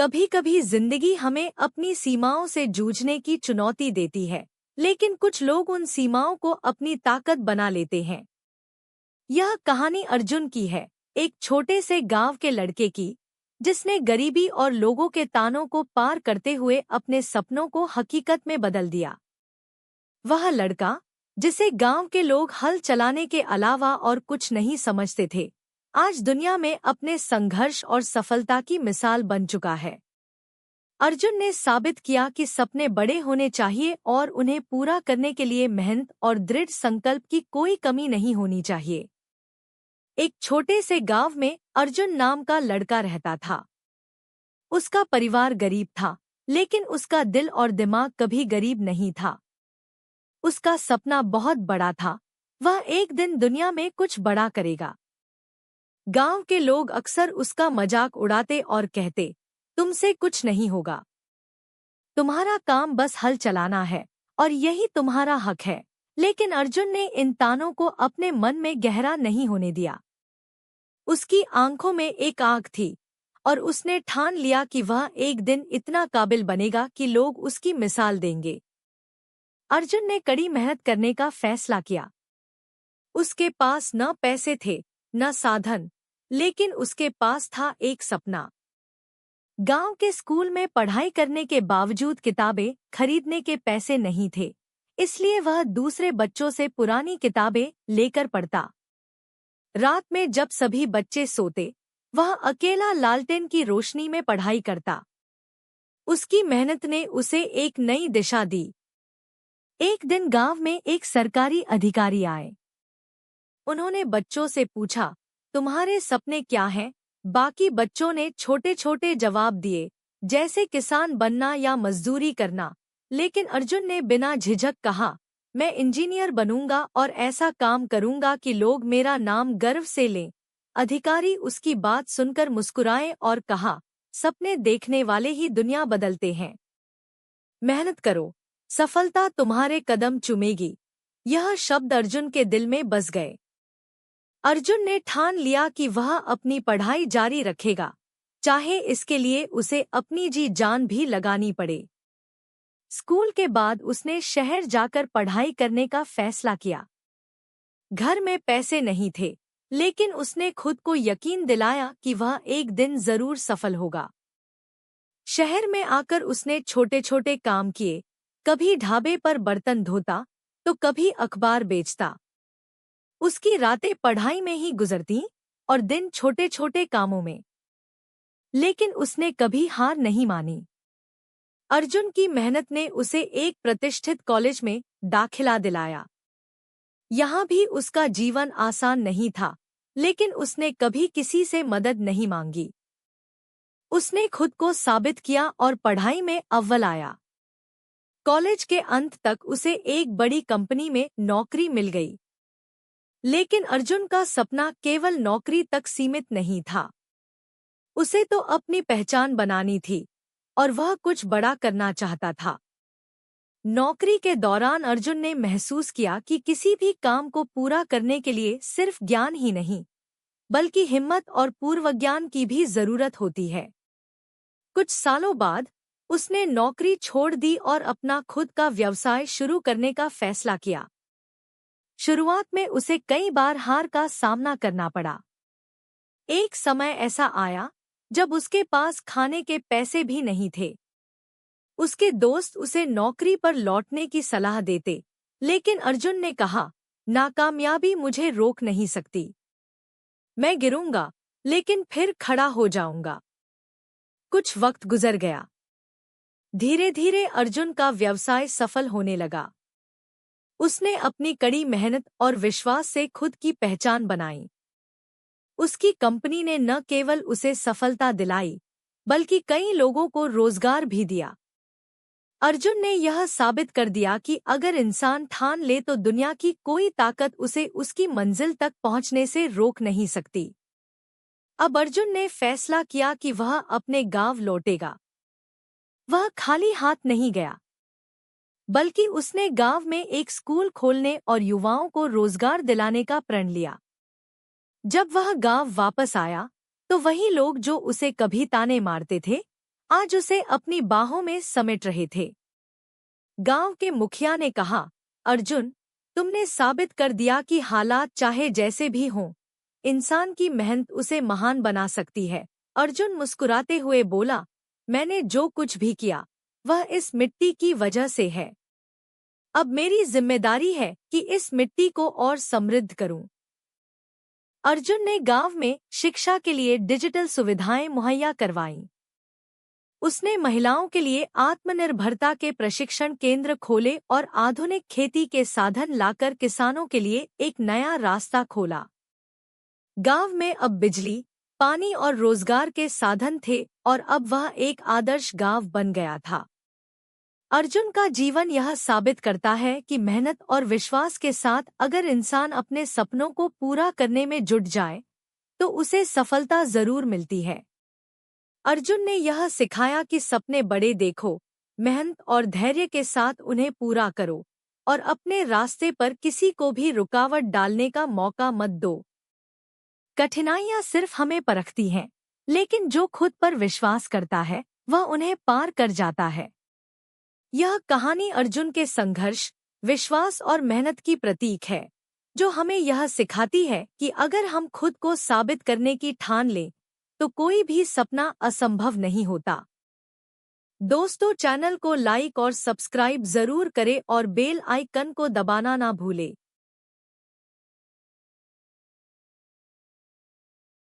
कभी कभी जिंदगी हमें अपनी सीमाओं से जूझने की चुनौती देती है, लेकिन कुछ लोग उन सीमाओं को अपनी ताकत बना लेते हैं। यह कहानी अर्जुन की है, एक छोटे से गांव के लड़के की, जिसने गरीबी और लोगों के तानों को पार करते हुए अपने सपनों को हकीकत में बदल दिया। वह लड़का, जिसे गांव के लोग हल चलाने के अलावा और कुछ नहीं समझते थे, आज दुनिया में अपने संघर्ष और सफलता की मिसाल बन चुका है। अर्जुन ने साबित किया कि सपने बड़े होने चाहिए और उन्हें पूरा करने के लिए मेहनत और दृढ़ संकल्प की कोई कमी नहीं होनी चाहिए। एक छोटे से गांव में अर्जुन नाम का लड़का रहता था। उसका परिवार गरीब था, लेकिन उसका दिल और दिमाग कभी गरीब नहीं था। उसका सपना बहुत बड़ा था, वह एक दिन दुनिया में कुछ बड़ा करेगा। गांव के लोग अक्सर उसका मजाक उड़ाते और कहते, तुमसे कुछ नहीं होगा, तुम्हारा काम बस हल चलाना है और यही तुम्हारा हक है। लेकिन अर्जुन ने इन तानों को अपने मन में गहरा नहीं होने दिया। उसकी आंखों में एक आग थी और उसने ठान लिया कि वह एक दिन इतना काबिल बनेगा कि लोग उसकी मिसाल देंगे। अर्जुन ने कड़ी मेहनत करने का फैसला किया। उसके पास न पैसे थे, न साधन, लेकिन उसके पास था एक सपना। गांव के स्कूल में पढ़ाई करने के बावजूद किताबें खरीदने के पैसे नहीं थे, इसलिए वह दूसरे बच्चों से पुरानी किताबें लेकर पढ़ता। रात में जब सभी बच्चे सोते, वह अकेला लालटेन की रोशनी में पढ़ाई करता। उसकी मेहनत ने उसे एक नई दिशा दी। एक दिन गांव में एक सरकारी अधिकारी आए। उन्होंने बच्चों से पूछा, तुम्हारे सपने क्या हैं? बाकी बच्चों ने छोटे छोटे जवाब दिए, जैसे किसान बनना या मजदूरी करना। लेकिन अर्जुन ने बिना झिझक कहा, मैं इंजीनियर बनूंगा और ऐसा काम करूंगा कि लोग मेरा नाम गर्व से लें। अधिकारी उसकी बात सुनकर मुस्कुराए और कहा, सपने देखने वाले ही दुनिया बदलते हैं। मेहनत करो, सफलता तुम्हारे कदम चूमेगी। यह शब्द अर्जुन के दिल में बस गए। अर्जुन ने ठान लिया कि वह अपनी पढ़ाई जारी रखेगा, चाहे इसके लिए उसे अपनी जी जान भी लगानी पड़े। स्कूल के बाद उसने शहर जाकर पढ़ाई करने का फैसला किया। घर में पैसे नहीं थे, लेकिन उसने खुद को यकीन दिलाया कि वह एक दिन जरूर सफल होगा। शहर में आकर उसने छोटे छोटे काम किए, कभी ढाबे पर बर्तन धोता तो कभी अखबार बेचता। उसकी रातें पढ़ाई में ही गुजरती और दिन छोटे छोटे कामों में, लेकिन उसने कभी हार नहीं मानी। अर्जुन की मेहनत ने उसे एक प्रतिष्ठित कॉलेज में दाखिला दिलाया। यहाँ भी उसका जीवन आसान नहीं था, लेकिन उसने कभी किसी से मदद नहीं मांगी। उसने खुद को साबित किया और पढ़ाई में अव्वल आया। कॉलेज के अंत तक उसे एक बड़ी कंपनी में नौकरी मिल गई। लेकिन अर्जुन का सपना केवल नौकरी तक सीमित नहीं था। उसे तो अपनी पहचान बनानी थी और वह कुछ बड़ा करना चाहता था। नौकरी के दौरान अर्जुन ने महसूस किया कि किसी भी काम को पूरा करने के लिए सिर्फ ज्ञान ही नहीं, बल्कि हिम्मत और पूर्वज्ञान की भी जरूरत होती है। कुछ सालों बाद उसने नौकरी छोड़ दी और अपना खुद का व्यवसाय शुरू करने का फैसला किया। शुरुआत में उसे कई बार हार का सामना करना पड़ा। एक समय ऐसा आया जब उसके पास खाने के पैसे भी नहीं थे। उसके दोस्त उसे नौकरी पर लौटने की सलाह देते, लेकिन अर्जुन ने कहा, नाकामयाबी मुझे रोक नहीं सकती। मैं गिरूंगा, लेकिन फिर खड़ा हो जाऊंगा। कुछ वक्त गुजर गया। धीरे धीरे अर्जुन का व्यवसाय सफल होने लगा। उसने अपनी कड़ी मेहनत और विश्वास से खुद की पहचान बनाई। उसकी कंपनी ने न केवल उसे सफलता दिलाई, बल्कि कई लोगों को रोजगार भी दिया। अर्जुन ने यह साबित कर दिया कि अगर इंसान ठान ले तो दुनिया की कोई ताकत उसे उसकी मंजिल तक पहुंचने से रोक नहीं सकती। अब अर्जुन ने फैसला किया कि वह अपने गांव लौटेगा। वह खाली हाथ नहीं गया, बल्कि उसने गांव में एक स्कूल खोलने और युवाओं को रोजगार दिलाने का प्रण लिया। जब वह गांव वापस आया, तो वही लोग जो उसे कभी ताने मारते थे, आज उसे अपनी बाहों में समेट रहे थे। गांव के मुखिया ने कहा, अर्जुन, तुमने साबित कर दिया कि हालात चाहे जैसे भी हों, इंसान की मेहनत उसे महान बना सकती है। अर्जुन मुस्कुराते हुए बोला, मैंने जो कुछ भी किया वह इस मिट्टी की वजह से है। अब मेरी जिम्मेदारी है कि इस मिट्टी को और समृद्ध करूं। अर्जुन ने गांव में शिक्षा के लिए डिजिटल सुविधाएं मुहैया करवाईं। उसने महिलाओं के लिए आत्मनिर्भरता के प्रशिक्षण केंद्र खोले और आधुनिक खेती के साधन लाकर किसानों के लिए एक नया रास्ता खोला। गांव में अब बिजली, पानी और रोजगार के साधन थे और अब वह एक आदर्श गांव बन गया था। अर्जुन का जीवन यह साबित करता है कि मेहनत और विश्वास के साथ अगर इंसान अपने सपनों को पूरा करने में जुट जाए तो उसे सफलता जरूर मिलती है। अर्जुन ने यह सिखाया कि सपने बड़े देखो, मेहनत और धैर्य के साथ उन्हें पूरा करो और अपने रास्ते पर किसी को भी रुकावट डालने का मौका मत दो। कठिनाइयां सिर्फ हमें परखती हैं, लेकिन जो खुद पर विश्वास करता है वह उन्हें पार कर जाता है। यह कहानी अर्जुन के संघर्ष, विश्वास और मेहनत की प्रतीक है, जो हमें यह सिखाती है कि अगर हम खुद को साबित करने की ठान लें तो कोई भी सपना असंभव नहीं होता। दोस्तों, चैनल को लाइक और सब्सक्राइब जरूर करें और बेल आइकन को दबाना ना भूलें।